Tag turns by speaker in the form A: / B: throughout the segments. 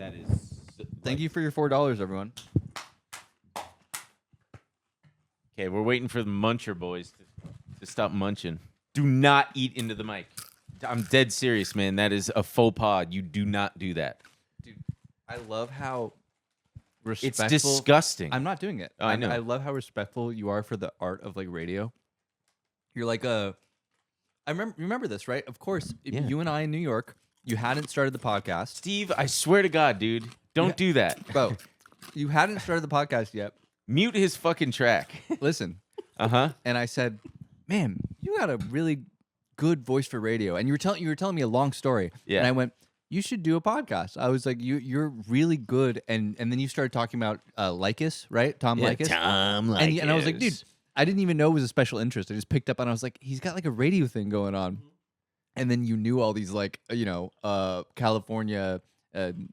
A: That is.
B: Thank you for your $4, everyone.
A: Okay, we're waiting for the muncher boys to stop munching. Do not eat into the mic. I'm dead serious, man. That is a faux pas. You do not do that.
B: Dude, I love how respectful.
A: It's disgusting.
B: I'm not doing it.
A: Oh, I know.
B: I love how respectful you are for the art of like radio. You're like I remember this, right? Of course, you and I in New York, you hadn't started the podcast.
A: Steve, I swear to God, dude, don't do that.
B: Bro, you hadn't started the podcast yet.
A: Mute his fucking track.
B: Listen.
A: Uh-huh.
B: And I said, "Man, you got a really good voice for radio." And you were telling me a long story.
A: Yeah.
B: And I went, "You should do a podcast." I was like, "You're really good." And then you started talking about Likas, right? Tom Likas.
A: Tom Likas.
B: And I was like, "Dude, I didn't even know it was a special interest. I just picked up and I was like, he's got like a radio thing going on." And then you knew all these like, California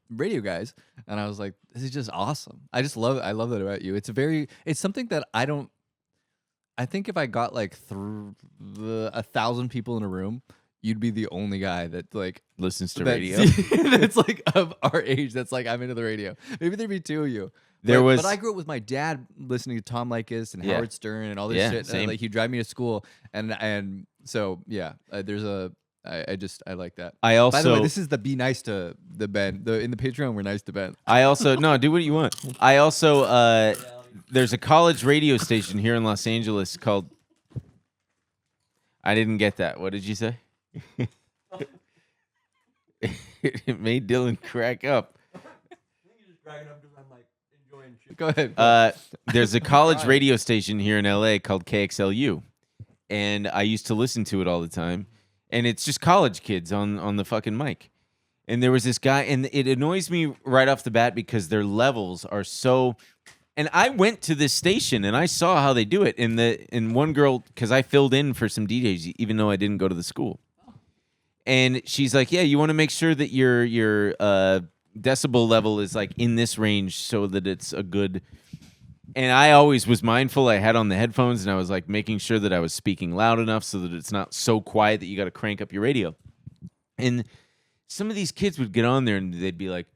B: radio guys. And I was like, this is just awesome. I love that about you. It's something that I think if I got like 1,000 people in a room, you'd be the only guy that like
A: listens to radio.
B: That's like of our age. That's like, I'm into the radio. Maybe there'd be two of you. But I grew up with my dad listening to Tom Likas and Howard Stern and all this shit.
A: Same.
B: Like he'd drive me to school, and so there's I like that.
A: I also,
B: by the way, this is the be nice to the Ben. In the Patreon, we're nice to Ben.
A: I also no, do what you want. I also there's a college radio station here in Los Angeles called. I didn't get that. What did you say? It made Dylan crack up.
B: Go ahead.
A: There's a college radio station here in LA called KXLU, and I used to listen to it all the time. And it's just college kids on the fucking mic. And there was this guy, and it annoys me right off the bat because their levels are so. And I went to this station and I saw how they do it. And one girl, because I filled in for some DJs, even though I didn't go to the school. And she's like, "Yeah, you want to make sure that your decibel level is like in this range so that it's a good." And I always was mindful. I had on the headphones and I was like making sure that I was speaking loud enough so that it's not so quiet that you got to crank up your radio. And some of these kids would get on there and they'd be like,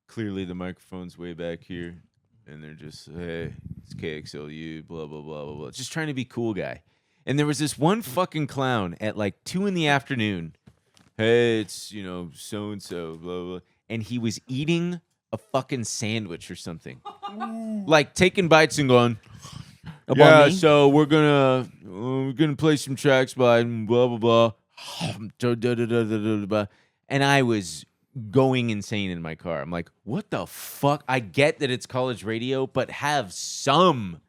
A: "Clearly the microphone's way back here." And they're just, "Hey, it's KXLU, blah, blah, blah, blah, blah." Just trying to be cool guy. And there was this one fucking clown at like 2 p.m. "Hey, it's, so-and-so, blah, blah." And he was eating a fucking sandwich or something. Like taking bites and going, "Yeah, so we're gonna play some tracks by blah, blah, blah." And I was going insane in my car. I'm like, what the fuck? I get that it's college radio, but have some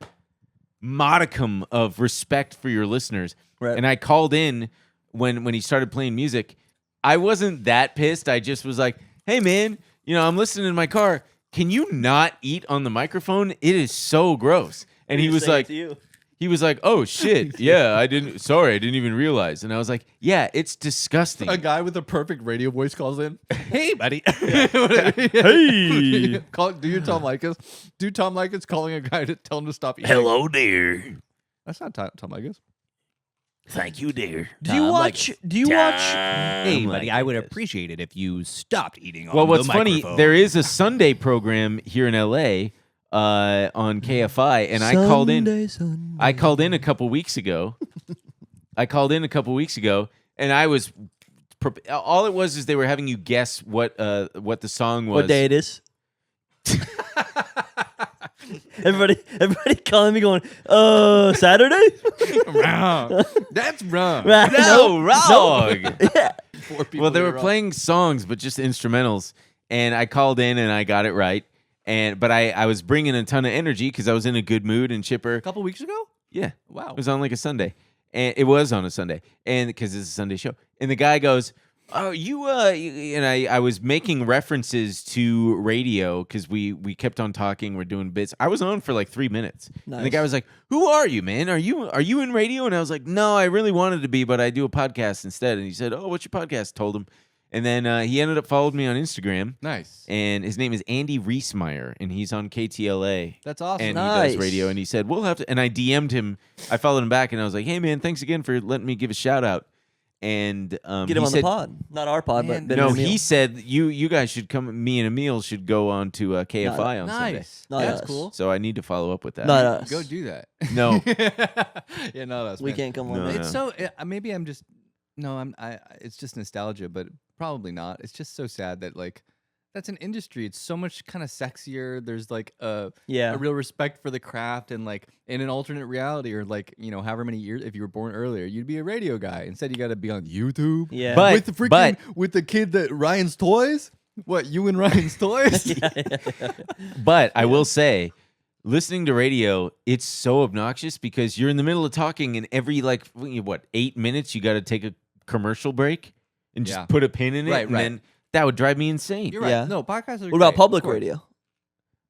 A: modicum of respect for your listeners.
B: Right.
A: And I called in when he started playing music. I wasn't that pissed. I just was like, "Hey, man, I'm listening in my car. Can you not eat on the microphone? It is so gross." And he was like, "Oh shit, yeah, I didn't even realize." And I was like, "Yeah, it's disgusting."
B: A guy with a perfect radio voice calls in. "Hey, buddy."
A: Hey.
B: Do your Tom Likas. Do Tom Likas calling a guy to tell him to stop eating.
A: "Hello, dear."
B: That's not Tom Likas.
A: "Thank you, dear."
C: Do you watch? Hey, buddy, I would appreciate it if you stopped eating on
A: Well, what's
C: the
A: funny,
C: microphone.
A: there is a Sunday program here in LA on KFI, and I called in a couple weeks ago. And I was all it was is they were having you guess what the song was.
C: What day it is? Everybody calling me going, Saturday?
B: Wrong. That's wrong.
A: No, wrong.
C: Yeah.
A: Well, they were playing songs, but just instrumentals. And I called in and I got it right. But I was bringing a ton of energy because I was in a good mood and chipper.
B: A couple weeks ago?
A: Yeah.
B: Wow.
A: It was on like a Sunday. And it was on a Sunday. And because it's a Sunday show. And the guy goes, "Oh, and I was making references to radio because we kept on talking. We're doing bits. I was on for like 3 minutes.
C: Nice.
A: And the guy was like, "Who are you, man? Are you in radio?" And I was like, "No, I really wanted to be, but I do a podcast instead." And he said, "Oh, what's your podcast?" Told him. And then he ended up following me on Instagram.
B: Nice.
A: And his name is Andy Reesmeyer, and he's on KTLA.
B: That's awesome.
A: And
C: Nice.
A: he does radio. And he said, "We'll have to." And I DM'd him. I followed him back, and I was like, "Hey, man, thanks again for letting me give a shout out." and
D: Get
A: he
D: him on
A: said,
D: the pod, not our pod,
B: Man,
D: but Ben
A: No,
D: and Emil.
A: he said you guys should come. Me and Emil should go on to KFI on Sunday.
B: Nice.
D: Not
B: That's
D: us.
B: cool.
A: So I need to follow up with that.
D: Not us.
B: Go do that.
A: No.
B: Yeah, not us.
D: We
B: man.
D: can't come on.
A: No,
D: there.
B: It's so maybe I'm just no. It's just nostalgia, but probably not. It's just so sad that like that's an industry. It's so much kind of sexier. There's like a real respect for the craft, and like in an alternate reality, or like however many years, if you were born earlier, you'd be a radio guy. Instead, you got to be on YouTube.
D: Yeah.
A: But-
B: with the freaking with the kid that Ryan's Toys. What, you and Ryan's Toys?
A: But I will say, listening to radio, it's so obnoxious because you're in the middle of talking, and every 8 minutes you got to take a commercial break and just
B: Yeah.
A: put a pin in it,
B: Right,
A: and
B: right.
A: then that would drive me insane.
B: You're right.
D: Yeah.
B: No, podcasts are
D: What about
B: great,
D: public
B: of course.
D: radio?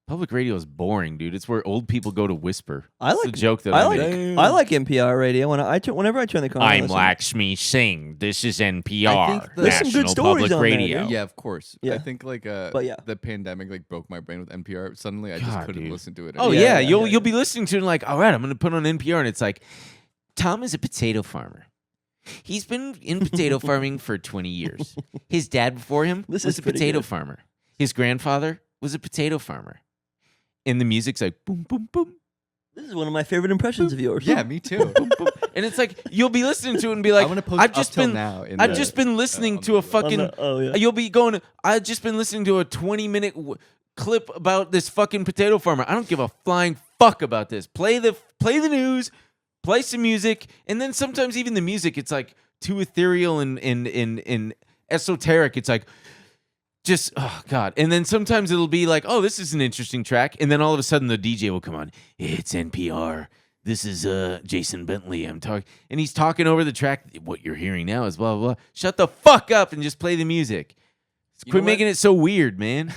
A: Public radio is boring, dude. It's where old people go to whisper.
D: I
A: It's
D: like
A: the joke that
D: I
A: I
D: like
A: make.
D: I like NPR radio whenever I turn the car on. I listen.
A: Lakshmi Singh. This is NPR.
B: I think
D: There's some good stories on there, dude.
B: Yeah, of course.
D: Yeah.
B: I think
D: But yeah.
B: the pandemic like broke my brain with NPR. Suddenly, I just
A: God,
B: couldn't
A: dude.
B: listen to it.
A: Oh
B: anymore.
A: yeah,
D: yeah,
A: you'll
D: yeah.
A: be listening to it and like, all right, I'm gonna put on NPR, and it's like, Tom is a potato farmer. He's been in potato farming for 20 years. His dad before him
D: This
A: was
D: is
A: a
D: pretty
A: potato
D: good.
A: farmer. His grandfather was a potato farmer. And the music's like boom, boom, boom,
D: This is one of my favorite impressions of yours.
B: Yeah, me too.
A: boom, boom. And it's like you'll be listening to it and be like,
B: I'm gonna post
A: I've just
B: up till
A: been
B: now. In
A: I've
B: the-
A: just been listening
B: on
A: to
B: the-
A: a fucking
D: Oh yeah.
A: You'll be going, I've just been listening to a 20-minute clip about this fucking potato farmer. I don't give a flying fuck about this. Play the news, play some music, and then sometimes even the music, it's like too ethereal and esoteric. It's like, just, oh God. And then sometimes it'll be like, oh, this is an interesting track. And then all of a sudden the DJ will come on. It's NPR. This is Jason Bentley. I'm talking. And he's talking over the track. What you're hearing now is blah, blah, blah. Shut the fuck up and just play the music.
B: You
A: Quit
B: know what?
A: making it so weird, man.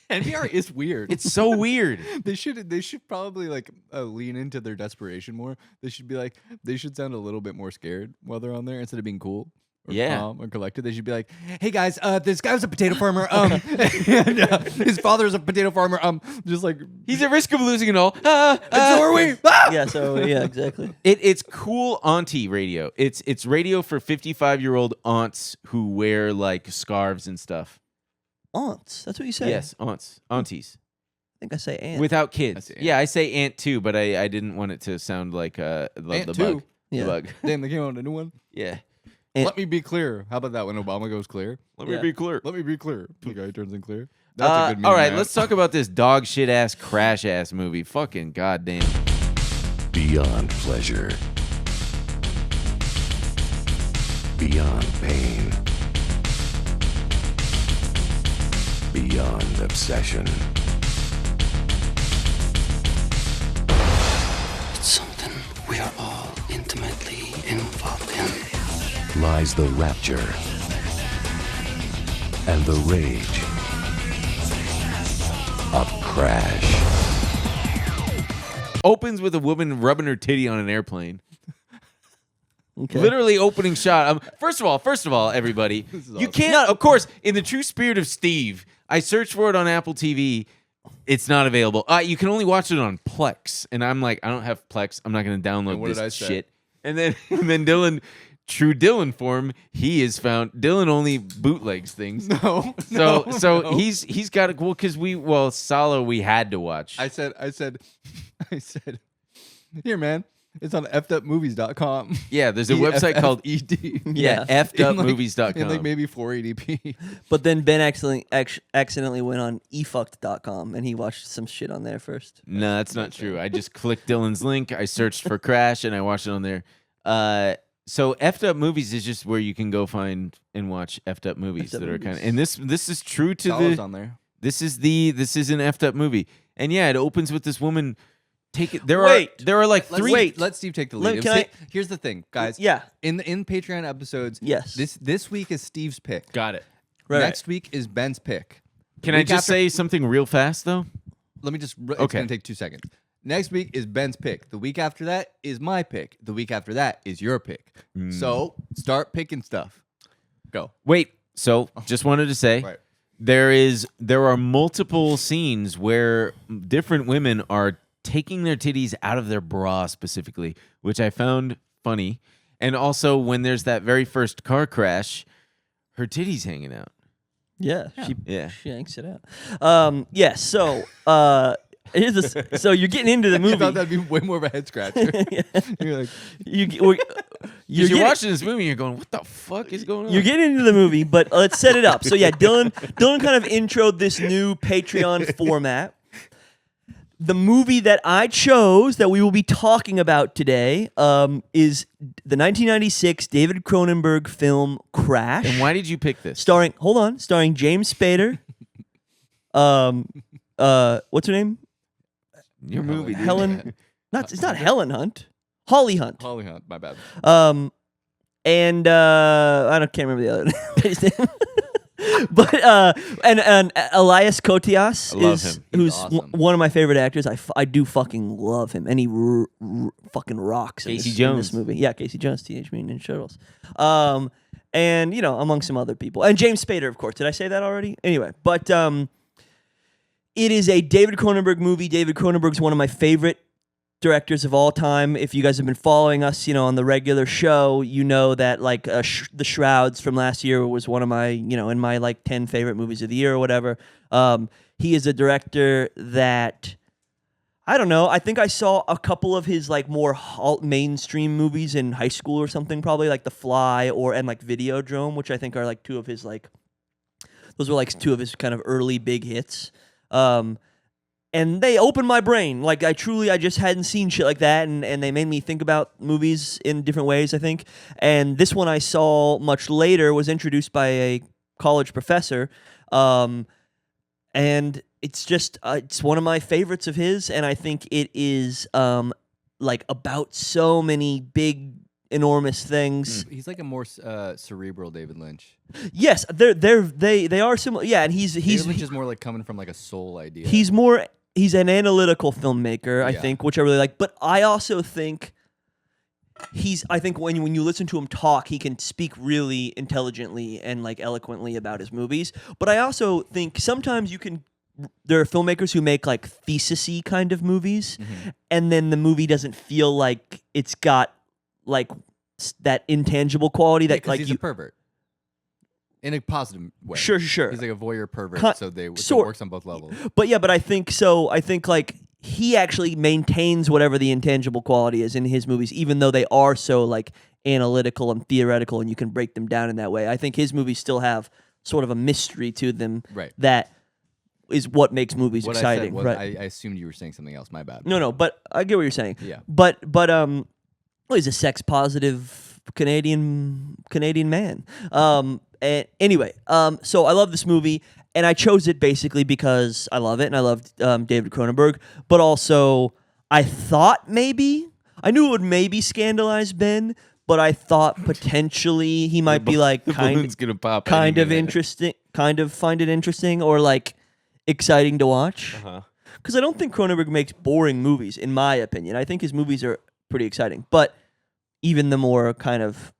B: NPR is weird.
A: It's so weird.
B: They should probably like lean into their desperation more. They should sound a little bit more scared while they're on there instead of being cool. Or
A: Yeah.
B: calm or collected. They should be like, "Hey guys, this guy was a potato farmer. And, his father's a potato farmer. Just like
A: He's at risk of losing it all.
B: and so are we. Ah!
D: Yeah. So yeah, exactly.
A: It's cool auntie radio. It's radio for 55-year-old aunts who wear like scarves and stuff.
D: Aunts. That's what you say.
A: Yes, aunties.
D: I think I say aunt.
A: Without
B: I
A: kids.
B: say aunt.
A: Yeah, I say aunt too, but I didn't want it to sound like the
B: Aunt
A: bug.
B: too?
A: The
D: Yeah.
A: bug.
B: Damn, they came out with a new one.
A: Yeah.
D: Aunt-
B: Let me be clear. How about that when Obama goes clear?
A: Let
D: Yeah.
A: me be clear.
B: Let me be clear. The guy turns in clear. That's a good meme,
A: all right,
B: man.
A: let's talk about this dog shit ass crash ass movie. Fucking goddamn.
E: Beyond pleasure. Beyond pain. Beyond obsession.
F: It's something we are all intimately involved in.
E: Lies the rapture and the rage of crash.
A: Opens with a woman rubbing her titty on an airplane.
D: Okay.
A: Literally opening shot. First of all, everybody,
B: is
A: you
B: awesome.
A: can't. Of course, in the true spirit of Steve, I searched for it on Apple TV. It's not available. You can only watch it on Plex, and I'm like, I don't have Plex. I'm not going to download
B: And what
A: this
B: did I say?
A: shit. And then Dylan, true Dylan form, he is found. Dylan only bootlegs things.
B: No.
A: So
B: no.
A: he's got it. Well, because Salo we had to watch.
B: I said, here, man. It's on fedupmovies.com.
A: Yeah, there's a website called
B: ED.
A: yeah,
D: Yeah.
A: fedupmovies.com.
B: In like maybe 480p.
D: But then Ben accidentally went on efucked.com and he watched some shit on there first.
A: No, that's not true. I just clicked Dylan's link. I searched for Crash, and I watched it on there. So effed up movies is just where you can go find and watch effed up movies
D: Effed up
A: that are kind of.
D: movies.
A: And this is true to
B: Solo's
A: the.
B: on there.
A: This is an effed up movie, and yeah, it opens with this woman. Take it. There
D: Wait.
A: are like
B: Let's,
A: three.
B: Let Steve take the
D: Let-
B: lead.
D: can I-
B: Here's the thing, guys.
D: Yeah.
B: In Patreon episodes,
D: Yes.
B: This week is Steve's pick.
A: Got it.
D: Right.
B: Next week is Ben's pick.
A: Can I
B: Week
A: just
B: after-
A: say something real fast though?
B: Let me just. It's
A: Okay.
B: gonna take 2 seconds. Next week is Ben's pick. The week after that is my pick. The week after that is your pick. So start picking stuff. Go.
A: Wait. So just wanted to say.
B: Right.
A: There are multiple scenes where different women are taking their titties out of their bra specifically, which I found funny. And also, when there's that very first car crash, her titty's hanging out.
D: Yeah,
A: Yeah.
D: she yanks it out. Yeah, so here's this. So you're getting into the
B: I
D: movie.
B: thought that'd be way more of a head scratcher. You're like,
D: You're
A: You're watching this movie and you're going, what the fuck is going on?
D: You're getting into the movie, but let's set it up. So yeah, Dylan kind of introed this new Patreon format. The movie that I chose that we will be talking about today is the 1996 David Cronenberg film Crash.
A: And why did you pick this?
D: Starring James Spader. What's her name?
A: Your movie, dude.
D: Helen. It's not Helen Hunt. Holly Hunt.
B: Holly Hunt, my bad.
D: And I can't remember the other name. But and Elias Koteas
A: I love
D: is
A: him.
D: who's
B: awesome.
D: one of my favorite actors. I do fucking love him, and he fucking rocks.
A: Casey
D: in
A: Jones.
D: this movie. Yeah, Casey Jones, Teenage Mutant Ninja Turtles. And among some other people, and James Spader, of course. Did I say that already? Anyway, but it is a David Cronenberg movie. David Cronenberg's one of my favorite directors of all time. If you guys have been following us, on the regular show, you know that like The Shrouds from last year was one of my, in my like 10 favorite movies of the year or whatever. He is a director that, I don't know, I think I saw a couple of his like more mainstream movies in high school or something, probably like The Fly and like Videodrome, which I think are like two of his like, those were like two of his kind of early big hits. And they opened my brain. Like, I just hadn't seen shit like that, and they made me think about movies in different ways, I think. And this one I saw much later was introduced by a college professor. And it's just, it's one of my favorites of his, and I think it is, like, about so many big, enormous things.
B: He's like a more cerebral David Lynch.
D: Yes, they are similar. Yeah, and
B: David Lynch is more like coming from like a soul idea.
D: He's an analytical filmmaker, I
B: Yeah.
D: think, which I really like. But I also think I think when you listen to him talk, he can speak really intelligently and like eloquently about his movies. But I also think sometimes there are filmmakers who make like thesis-y kind of movies, and then the movie doesn't feel like it's got like that intangible quality that like
B: he's a pervert. In a positive way.
D: Sure.
B: He's like a voyeur pervert, so it
D: sort-
B: works on both levels.
D: But yeah, but I think so. I think like he actually maintains whatever the intangible quality is in his movies, even though they are so like analytical and theoretical, and you can break them down in that way. I think his movies still have sort of a mystery to them,
B: Right.
D: that is what makes movies
B: What
D: exciting.
B: I said was,
D: right?
B: I assumed you were saying something else. My bad.
D: No, but I get what you're saying.
B: Yeah.
D: But well, he's a sex positive Canadian man. And anyway, so I love this movie, and I chose it basically because I love it, and I love David Cronenberg, but also I thought I knew it would maybe scandalize Ben, but I thought potentially he might be like
A: The balloon's gonna pop.
D: kind
A: any
D: of
A: minute.
D: interesting, kind of find it interesting or like exciting to watch.
A: Uh-huh.
D: Because I don't think Cronenberg makes boring movies, in my opinion. I think his movies are pretty exciting, but even the more kind of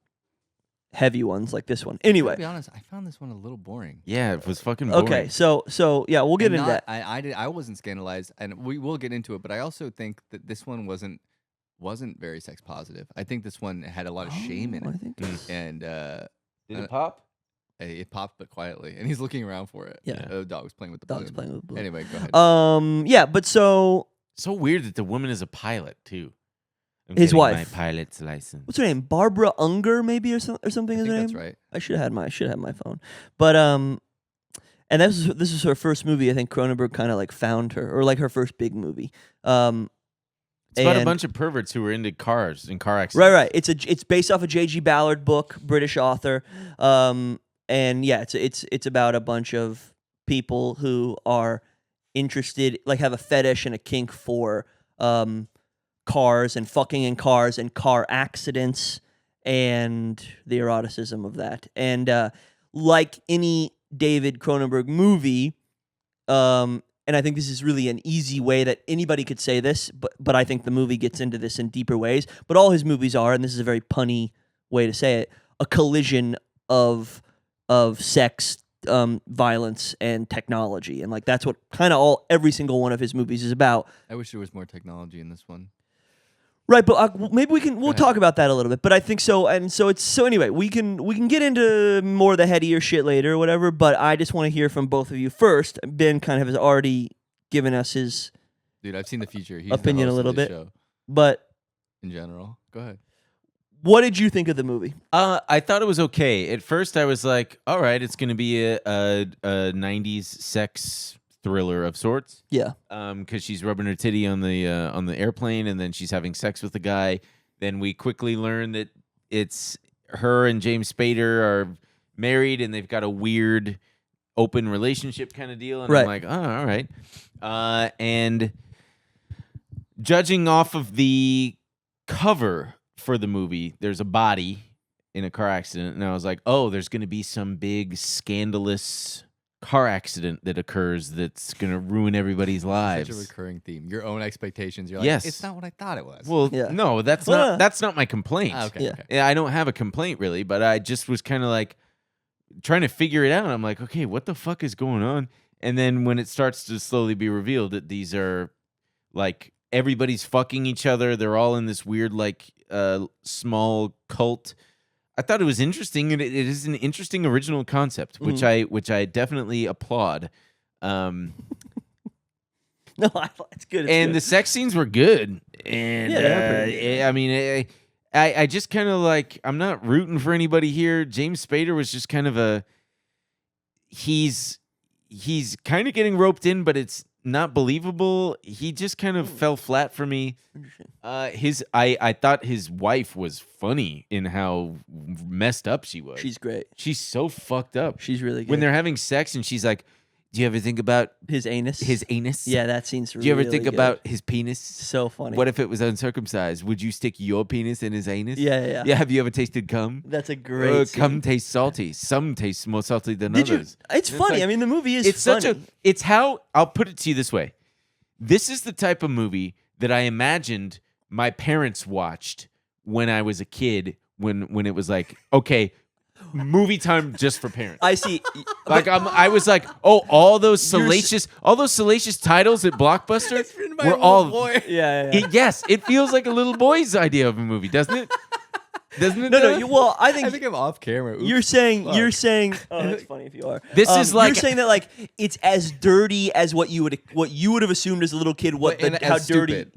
D: heavy ones like this one.
B: To
D: Anyway,
B: be honest, I found this one a little boring.
A: Yeah, it was fucking boring.
D: okay, so yeah, we'll get
B: And
D: into that.
B: I wasn't scandalized, and we will get into it. But I also think that this one wasn't very sex positive. I think this one had a lot of shame in
D: Oh,
B: it,
D: I think
B: and
A: Did it pop?
B: it popped, but quietly, and he's looking around for it.
D: Yeah.
B: The dog's playing with the
D: Dog's
B: balloon.
D: playing with the balloon.
B: Anyway, go ahead.
D: Yeah, but so
A: So weird that the woman is a pilot too. I'm
D: His
A: getting
D: wife.
A: My pilot's license.
D: what's her name? Barbara Unger, maybe, or something
B: I
D: is
B: think
D: her name.
B: that's right.
D: I should have my phone, but and this is her first movie. I think Cronenberg kind of like found her, or like her first big movie.
A: It's about a
D: and-
A: bunch of perverts who were into cars and car accidents.
D: Right. It's based off a J.G. Ballard book, British author. And yeah, it's about a bunch of people who are interested, like have a fetish and a kink for cars and fucking in cars and car accidents and the eroticism of that. And like any David Cronenberg movie, and I think this is really an easy way that anybody could say this, but I think the movie gets into this in deeper ways. But all his movies are, and this is a very punny way to say it, a collision of sex, violence, and technology, and like that's what kind of every single one of his movies is about.
B: I wish there was more technology in this one.
D: Right, but maybe we'll talk about that a little bit. But I think so, and so anyway. We can get into more of the headier shit later or whatever. But I just want to hear from both of you first. Ben kind of has already given us his
B: Dude, I've seen the feature. He's
D: opinion
B: the
D: a
B: host
D: little
B: of this
D: bit.
B: show
D: But
B: in general. Go ahead.
D: what did you think of the movie?
A: I thought it was okay. At first, I was like, all right, it's going to be a 90s sex thriller of sorts.
D: Yeah.
A: Because she's rubbing her titty on the airplane, and then she's having sex with the guy. Then we quickly learn that it's her and James Spader are married, and they've got a weird open relationship kind of deal. And
D: Right.
A: I'm like, oh, all right. And judging off of the cover for the movie, there's a body in a car accident, and I was like, oh, there's going to be some big scandalous car accident that occurs that's going to ruin everybody's lives.
B: Such a recurring theme. Your own expectations. You're like,
A: Yes.
B: it's not what I thought it was.
A: Well,
D: Yeah.
A: no, that's
D: Well,
A: not my complaint.
B: Okay.
D: Yeah.
B: Okay.
A: Yeah, I don't have a complaint really, but I just was kind of like trying to figure it out. I'm like, okay, what the fuck is going on? And then when it starts to slowly be revealed that these are like everybody's fucking each other, they're all in this weird like small cult. I thought it was interesting, and it is an interesting original concept, which I definitely applaud.
D: No, it's good.
A: And the sex scenes were good, and
D: Yeah, they were pretty good.
A: I mean, I just kind of like, I'm not rooting for anybody here. James Spader was just kind of he's kind of getting roped in, but it's not believable. He just kind of fell flat for me. I thought his wife was funny in how messed up she was.
D: She's great.
A: She's so fucked up.
D: She's really good.
A: When they're having sex and she's like, "Do you ever think about
D: his anus.
A: his anus?
D: Yeah, that scene's really
A: Do you ever think
D: good.
A: about his penis?
D: So funny.
A: What if it was uncircumcised? Would you stick your penis in his anus?
D: Yeah.
A: Yeah. Have you ever tasted cum?
D: That's a great scene.
A: Cum tastes salty. Some taste more salty than
D: Did you?
A: others.
D: It's funny.
A: like-
D: I mean, the movie is
A: It's
D: funny.
A: such a. It's how I'll put it to you this way. This is the type of movie that I imagined my parents watched when I was a kid. When it was like, okay, movie time just for parents.
D: I see.
A: Like I was like, oh, all those salacious titles at Blockbuster were all.
D: Yeah.
A: Yes, it feels like a little boy's idea of a movie, doesn't it? Doesn't it?
D: No.
A: though?
D: Well, I
B: I
D: think
B: think I'm off camera. Oops.
D: you're saying.
B: Fuck.
D: You're saying. Oh, that's funny if you are.
A: This is like-
D: you're saying that like it's as dirty as what you would have assumed as a little kid.
B: And
D: How
B: as
D: dirty?
B: stupid.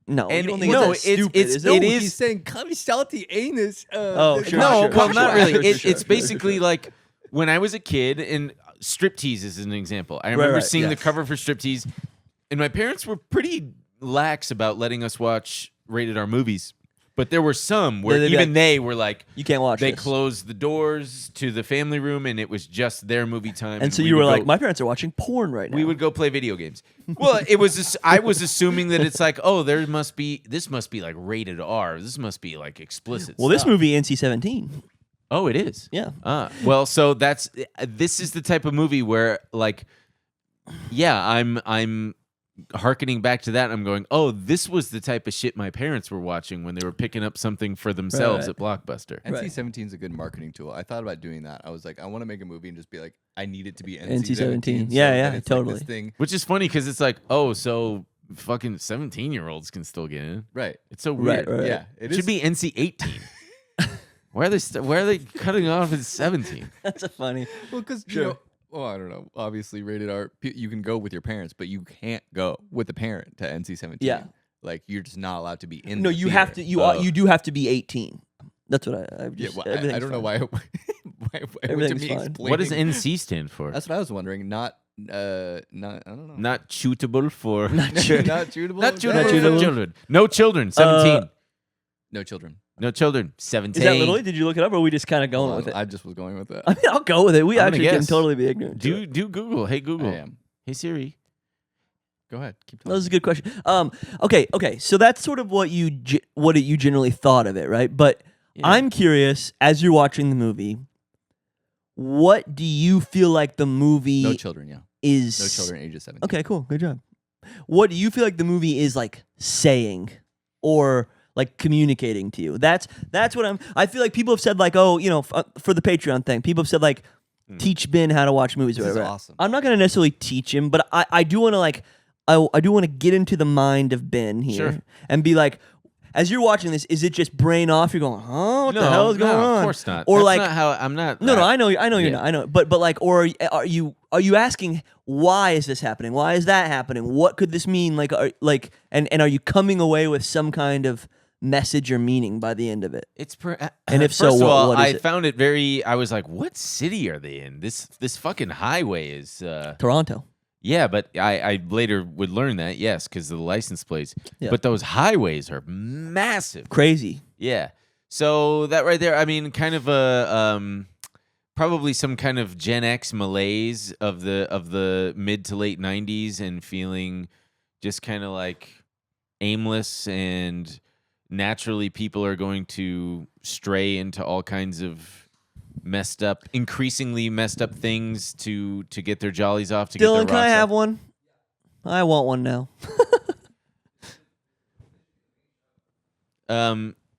D: No,
A: And
D: you don't think
A: no,
D: it's that stupid,
A: it's-
D: is
A: it
D: it?
A: is-
B: He's saying cummy salty anus.
D: Oh, sure.
A: no, well, not really.
D: Sure,
A: It's basically like when I was a kid, and Striptease is an example. I remember
D: right,
A: seeing the
B: yes.
A: cover for Striptease, and my parents were pretty lax about letting us watch rated R movies. But there were some where
D: They'd be
A: even
D: like,
A: they were like,
D: You can't watch
A: they
D: this.
A: closed the doors to the family room, and it was just their movie time.
D: And so
A: we
D: you
A: would
D: were like,
A: go-
D: my parents are watching porn right now.
A: we would go play video games. Well, it was just, I was assuming that it's like, oh, this must be like rated R. This must be like explicit.
D: Well, this
A: stuff.
D: movie NC-17.
A: Oh, it is.
D: Yeah.
A: Well, so this is the type of movie where like, yeah, I'm hearkening back to that. And I'm going, oh, this was the type of shit my parents were watching when they were picking up something for themselves
D: right.
A: at Blockbuster.
B: NC-17 is a good marketing tool. I thought about doing that. I was like, I want to make a movie and just be like, I need it to be
D: NC-17.
B: NC-17.
D: Yeah,
B: that
D: yeah,
B: it's
D: totally.
B: Like this thing.
A: Which is funny because it's like, oh, so fucking 17-year-olds can still get in.
B: Right.
A: It's so
D: Right,
A: weird.
D: right.
B: Yeah.
A: It should be NC-18. Why are they cutting off at 17?
D: That's a funny.
B: Well, because
D: Sure.
B: you know, well, I don't know. Obviously, rated R. You can go with your parents, but you can't go with a parent to NC-17.
D: Yeah.
B: Like you're just not allowed to be in.
D: No,
B: the
D: you have to.
B: theater.
D: You do have to be 18. That's what I've
B: Yeah.
D: just.
B: Well, I
D: everything's
B: don't know
D: fine.
B: why. why to
D: Everything's
B: me
D: fine.
B: explaining.
A: What does NC stand for?
B: That's what I was wondering. Not. I don't know.
A: Not shootable for
B: not shootable.
A: not
B: Is
A: shootable
B: that-
A: for
D: shootable.
A: children. No children. 17.
B: No children.
A: No children. 17.
D: Is that literally? Did you look it up, or are we just kind of going
B: Hold
D: with
B: on,
D: it?
B: I just was going with that.
D: I mean, I'll go with it. We
A: I'm gonna
D: actually can
A: guess.
D: totally be ignorant. to it.
A: Do Google. Hey Google.
B: I am.
A: Hey Siri.
B: Go ahead. Keep
D: That
B: talking.
D: was a good question. Okay. So that's sort of what you generally thought of it, right? But I'm curious, as you're watching the movie, what do you feel like the movie
B: No children. Yeah.
D: is?
B: No children ages 17.
D: Okay, cool. Good job. What do you feel like the movie is like saying or like communicating to you? That's what I feel like people have said like, oh, you know, for the Patreon thing, people have said like, teach Ben how to watch movies. or
B: This is
D: whatever.
B: awesome.
D: I'm not going to necessarily teach him, but I do want to like, I do want to get into the mind of Ben here
A: Sure.
D: and be like, As you're watching this, is it just brain off? You're going, huh? What the hell is going on?
A: Of course not.
D: Or
A: That's
D: like,
A: not how I'm not.
D: no, I know you're
A: Yeah.
D: not. I know, but like, or are you asking why is this happening? Why is that happening? What could this mean? Like, and are you coming away with some kind of message or meaning by the end of it?
A: It's
D: And if so,
A: first of all,
D: what is
A: I
D: it?
A: found it very. I was like, "What city are they in? This fucking highway is."
D: Toronto.
A: Yeah, but I later would learn that yes, because of the license plates.
D: Yeah.
A: But those highways are massive.
D: Crazy.
A: Yeah. So that right there, I mean, kind of a probably some kind of Gen X malaise of the mid to late '90s, and feeling just kind of like aimless, and naturally people are going to stray into all kinds of increasingly messed up things to get their jollies off. To get
D: Dylan,
A: their
D: can I
A: rocks
D: have
A: off.
D: one? I want one now.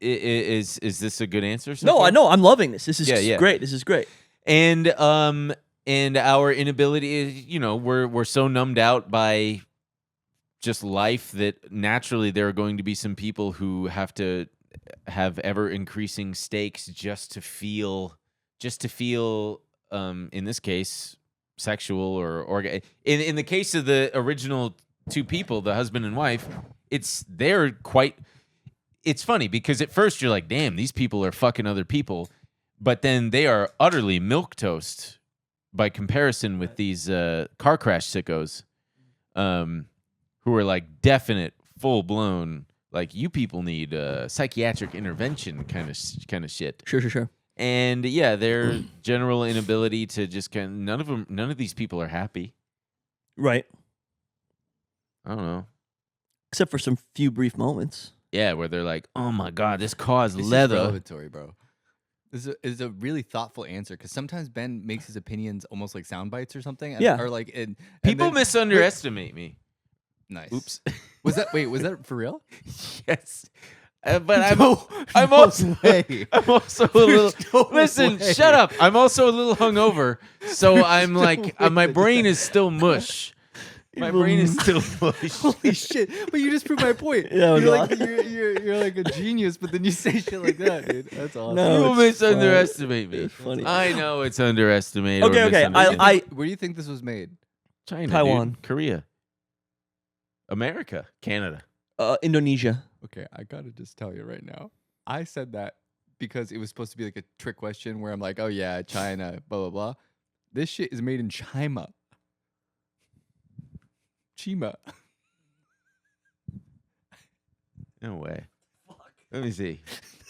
A: Is this a good answer? So
D: No,
A: far?
D: I know. I'm loving this. This is
A: Yeah.
D: great. This is great.
A: And our inability is, we're so numbed out by just life that naturally there are going to be some people who have to have ever increasing stakes just to feel in this case sexual or in the case of the original two people, the husband and wife, it's funny because at first you're like, damn, these people are fucking other people. But then they are utterly milquetoast by comparison with these car crash sickos, who are like definite, full blown, like you people need psychiatric intervention kind of shit.
D: Sure.
A: And yeah, their general inability to just none of these people are happy.
D: Right.
A: I don't know.
D: Except for some few brief moments.
A: Yeah, where they're like, oh my god, this car is
B: This is
A: leather.
B: revelatory, bro. This is a really thoughtful answer because sometimes Ben makes his opinions almost like sound bites or something.
D: Yeah.
B: Or like
A: People misunderestimate me.
B: Nice.
A: Oops.
B: Was that for real?
A: Yes. But I'm
B: No
A: also
B: way.
A: I'm also a little
B: no
A: listen,
B: way.
A: shut up. I'm also a little hungover, so I'm like my brain is still mush. My brain is still mush.
B: Holy shit! But you just proved my point.
D: Yeah, it was
B: you're
D: awesome.
B: like you're like a genius, but then you say shit like that, dude. That's awesome.
D: No,
A: People
D: it's
A: misunderestimate me.
D: It's funny.
A: I know it's underestimated.
D: Okay,
A: or
D: okay.
A: misunderstood.
B: Where do you think this was made?
A: China,
D: Taiwan.
A: dude. Korea, America, Canada.
D: Indonesia.
B: Okay, I gotta just tell you right now. I said that because it was supposed to be like a trick question where I'm like, oh yeah, China, blah blah blah. This shit is made in Chima. Chima.
A: No way. Let me see.